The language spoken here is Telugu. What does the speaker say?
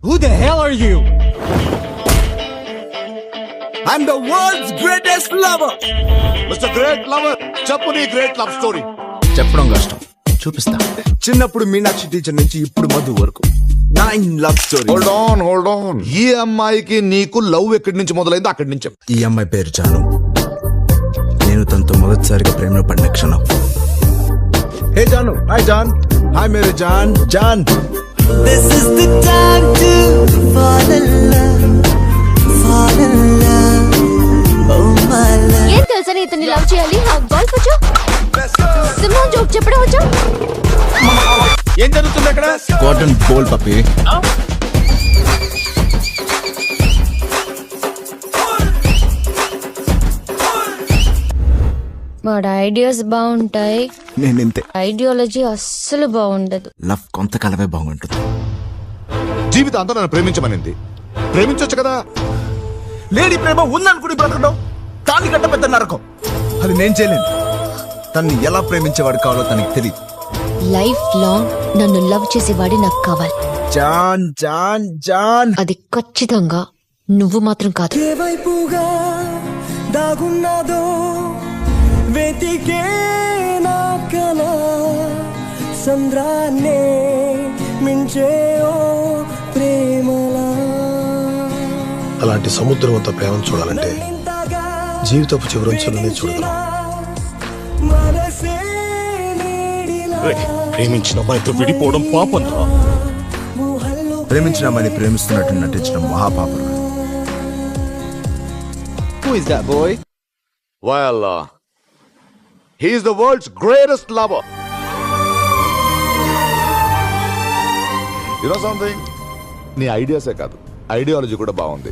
Who the hell are you? I'm the world's greatest lover. Mister great lover, చెప్పు నీ గ్రేట్ లవ్ స్టోరీ. చెప్పడం కష్టం, చూపిస్తా. చిన్నప్పుడు మీనాక్షి టీచర్ నుంచి ఇప్పుడు మధు వరకు 9 లవ్ స్టోరీ. Hold on. ఈ అమ్మాయికి నీకు లవ్ ఎక్కడి నుంచి మొదలైందో అక్కడి నుంచి చెప్పు. ఈ అమ్మాయి పేరు జాను. నేను తనతో మొదటిసారిగా ప్రేమలో పడిన క్షణం. హే జాను. హాయ్ జాన్. హాయ్ మేరే జాన్. జాన్. This is the time to fall in love, fall in love, oh my love. ఏం తెలుసా ఇతన్ని లవ్ చేయాలి? గోల్ఫ్ వచ్చా? సింహం జోక్ చెప్పడం వచ్చా? ఏం జరుగుతుంది అక్కడ? కాటన్ బోల్ పప్పి. వాడు ఐడియాస్ బాగుంటాయి, నేనింతే. ఐడియాలజీ అస్సలు బాగుండదు. లవ్ కొంతకాలమే బాగుంటుంది. జీవితాంతం నన్ను ప్రేమించమనింది, ప్రేమించొచ్చు కదా. లేడీ ప్రేమ ఉందనుకుని బ్రతకడం దాని కంటే పెద్ద నరకం. అది నేను చేయలేను. తన్ని ఎలా ప్రేమించేవాడు కావాలో తనకి తెలియదు. లైఫ్ లాంగ్ నన్ను లవ్ చేసేవాడి నాకు కావాలి. జాన్ జాన్ జాన్. అది ఖచ్చితంగా నువ్వు మాత్రం కాదు. ఏ వైపుగా దాగున్నదో వెతికే నా కల సంద్రాన్నే మించే ఓ ప్రేమలా. అలాంటి సముద్రవంత ప్రేమను చూడాలంటే జీవితపు చివరంచులనే చూడగలం. మనసే నీడిలా ప్రేమించిన అమ్మాయితో విడిపోవడం పాపం రా. ఊహల్లో ప్రేమించిన అమ్మాయిని ప్రేమిస్తున్నట్టు నటించడం మహాపాపం. Who is that boy? Well, he is the world's greatest lover. You know something? నీ ఐడియాసే కాదు, ఐడియాలజీ కూడా బాగుంది.